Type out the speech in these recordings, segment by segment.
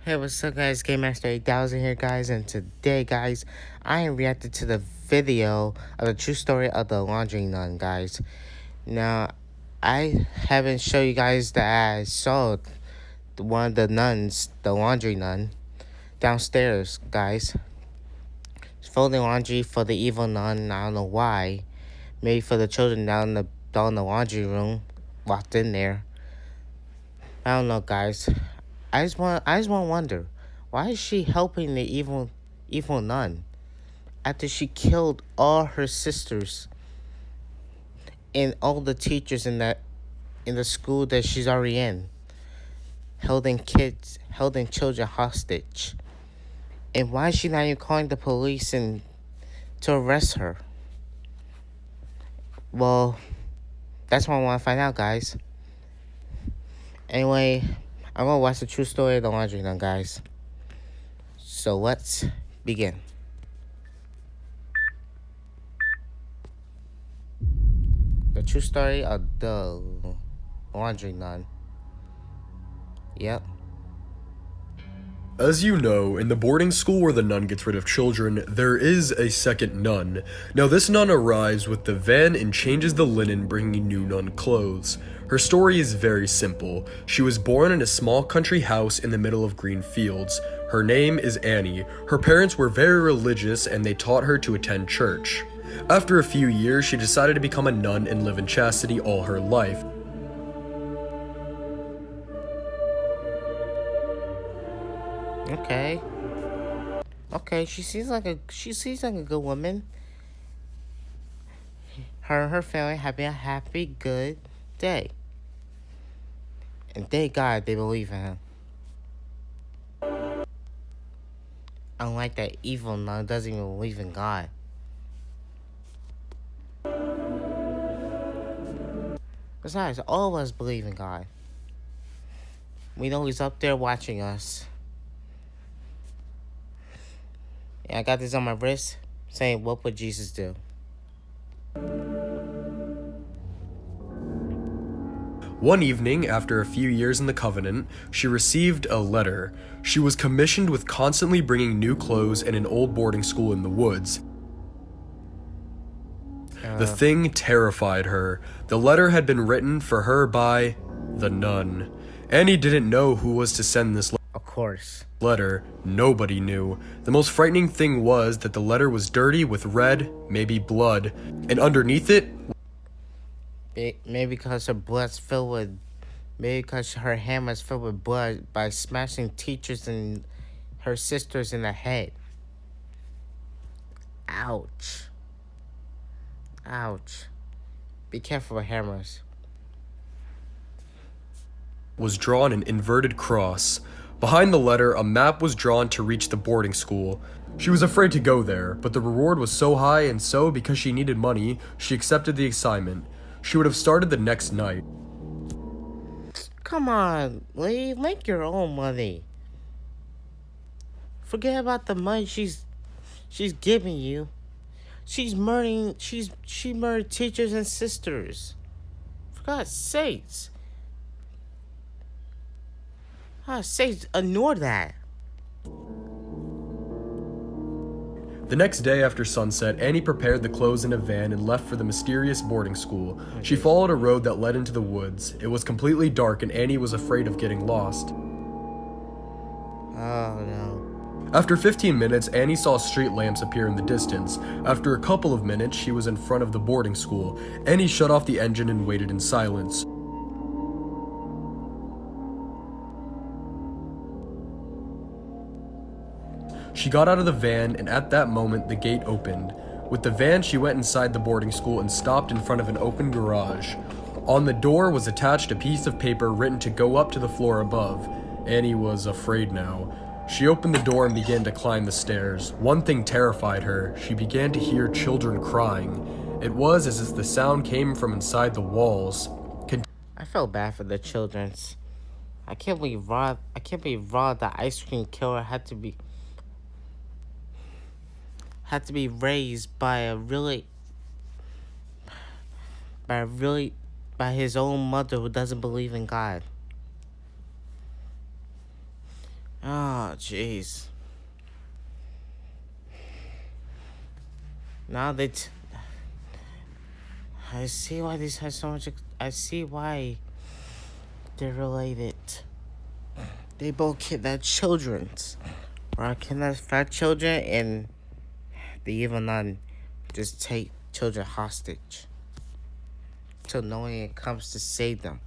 Hey, what's up guys, Game Master 8000 here guys, and today guys, I am reacting to the video of the true story of the laundry nun guys. Now, I haven't shown you guys that I saw one of the nuns, the laundry nun, downstairs guys. Folding laundry for the evil nun, I don't know why. Maybe for the children down in the laundry room, locked in there. I don't know guys. I just want to wonder, why is she helping the evil nun after she killed all her sisters and all the teachers in the school that she's already in, holding children hostage? And why is she not even calling the police and to arrest her? Well, that's what I want to find out, guys. Anyway, I'm gonna watch the true story of the laundry nun, guys. So let's begin. The true story of the laundry nun. Yep. As you know, in the boarding school where the nun gets rid of children, there is a second nun. Now this nun arrives with the van and changes the linen, bringing new nun clothes. Her story is very simple. She was born in a small country house in the middle of green fields. Her name is Annie. Her parents were very religious and they taught her to attend church. After a few years, she decided to become a nun and live in chastity all her life. Okay, she seems like a good woman. Her and her family having a happy, good day. And thank God they believe in him. Unlike that evil nun doesn't even believe in God. Besides, all of us believe in God. We know he's up there watching us. And I got this on my wrist saying, what would Jesus do? One evening, after a few years in the covenant, she received a letter. She was commissioned with constantly bringing new clothes in an old boarding school in the woods. The thing terrified her. The letter had been written for her by the nun. Annie didn't know who was to send this letter. Nobody knew. The most frightening thing was that the letter was dirty with red, maybe blood, and underneath it, maybe because her hand was filled with blood by smashing teachers and her sisters in the head. Ouch. Be careful with hammers. Was drawn an inverted cross. Behind the letter, a map was drawn to reach the boarding school. She was afraid to go there, but the reward was so high, and so, because she needed money, she accepted the assignment. She would have started the next night. Come on, Lee, make your own money. Forget about the money she's giving you. She murdered teachers and sisters. For God's sakes. Ignore that. The next day after sunset, Annie prepared the clothes in a van and left for the mysterious boarding school. She followed a road that led into the woods. It was completely dark and Annie was afraid of getting lost. Oh no. After 15 minutes, Annie saw street lamps appear in the distance. After a couple of minutes, she was in front of the boarding school. Annie shut off the engine and waited in silence. She got out of the van, and at that moment, the gate opened. With the van, she went inside the boarding school and stopped in front of an open garage. On the door was attached a piece of paper written to go up to the floor above. Annie was afraid now. She opened the door and began to climb the stairs. One thing terrified her. She began to hear children crying. It was as if the sound came from inside the walls. I felt bad for the childrens. I can't believe Raw the ice cream killer had to be raised by a really by his own mother who doesn't believe in God. Oh, jeez. Now I see why these have so much. I see why they're related. They both kidnap childrens, or kidnap fat children, and the evil nun just take children hostage till no one comes to save them.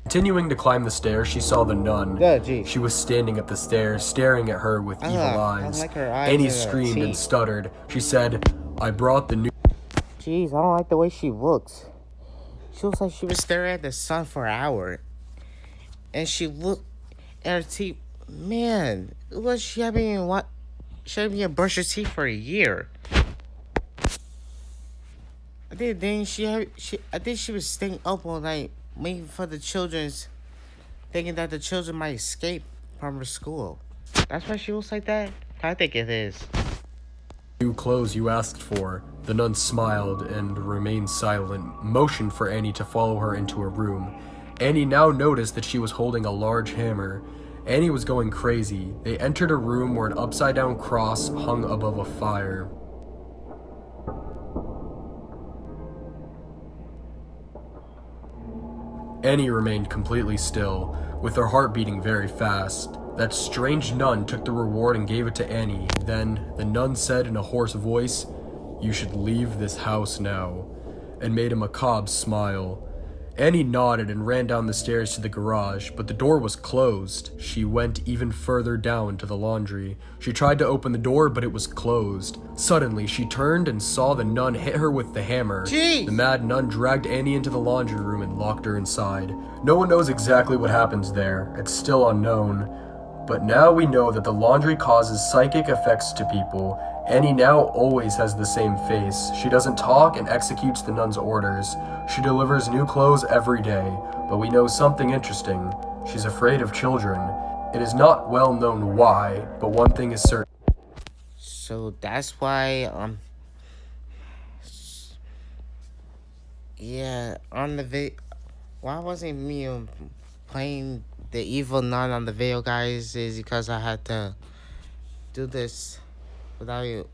Continuing to climb the stairs, she saw the nun. Yeah, geez. She was standing at the stairs, staring at her with evil eyes. I don't like her eyes. Annie screamed and stuttered. She said, "I brought the new..." Jeez, I don't like the way she looks. She looks like she was staring at the sun for an hour. And she looked at her teeth. Man, it looks like she hadn't even brushed her teeth for a year. I think she was staying up all night waiting for the children's, thinking that the children might escape from her school. That's why she looks like that? I think it is. "New clothes you asked for." The nun smiled and remained silent, motioned for Annie to follow her into a room. Annie now noticed that she was holding a large hammer. Annie was going crazy. They entered a room where an upside-down cross hung above a fire. Annie remained completely still, with her heart beating very fast. That strange nun took the reward and gave it to Annie. Then the nun said in a hoarse voice, "You should leave this house now," and made a macabre smile. Annie nodded and ran down the stairs to the garage, but the door was closed. She went even further down to the laundry. She tried to open the door, but it was closed. Suddenly, she turned and saw the nun hit her with the hammer. Jeez. The mad nun dragged Annie into the laundry room and locked her inside. No one knows exactly what happens there. It's still unknown. But now we know that the laundry causes psychic effects to people. Annie now always has the same face. She doesn't talk and executes the nun's orders. She delivers new clothes every day, but we know something interesting. She's afraid of children. It is not well known why, but one thing is certain. So that's why, yeah, why wasn't me playing the evil nun on the video, guys, is because I had to do this without you.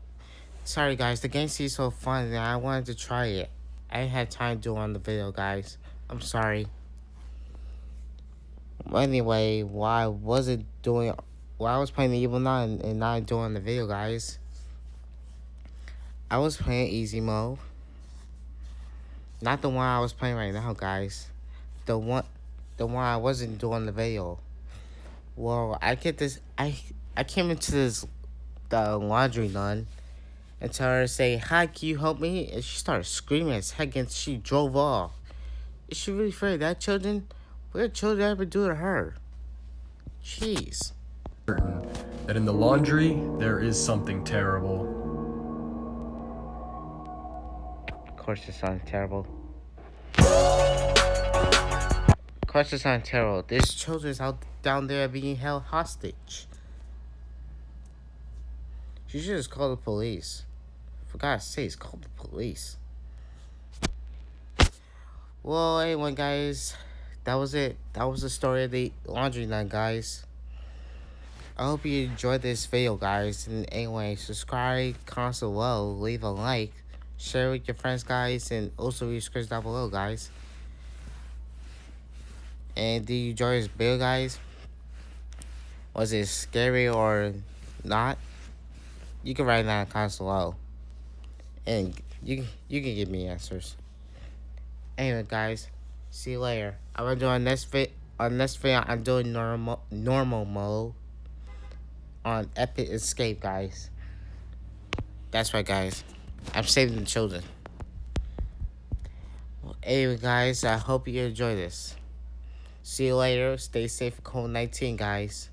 Sorry, guys, the game seems so fun and I wanted to try it. I didn't have time to do it on the video, guys. I'm sorry. Anyway, while I was playing the evil nun and not doing the video, guys, I was playing easy mode. Not the one I was playing right now, guys. The one I wasn't doing the video. Well, I came into the laundry nun and tell her to say, "Hi, can you help me?" And she started screaming as heck and she drove off. Is she really afraid of that children? What did children ever do to her? Jeez. Certain that in the laundry there is something terrible. Of course it sounds terrible. Of course it sounds terrible. There's children down there being held hostage. You should just call the police. For God's sakes, call the police. Well, anyway, guys, that was it. That was the story of the laundry nun, guys. I hope you enjoyed this video, guys. And anyway, subscribe, comment below, leave a like, share with your friends, guys, and also read scripts down below, guys. And did you enjoy this video, guys? Was it scary or not? You can write down in the comments below. And you can give me answers. Anyway, guys, see you later. I'm gonna do on next video. I'm doing normal mode on Epic Escape, guys. That's right, guys. I'm saving the children. Well, anyway, guys, I hope you enjoy this. See you later. Stay safe for COVID-19, guys.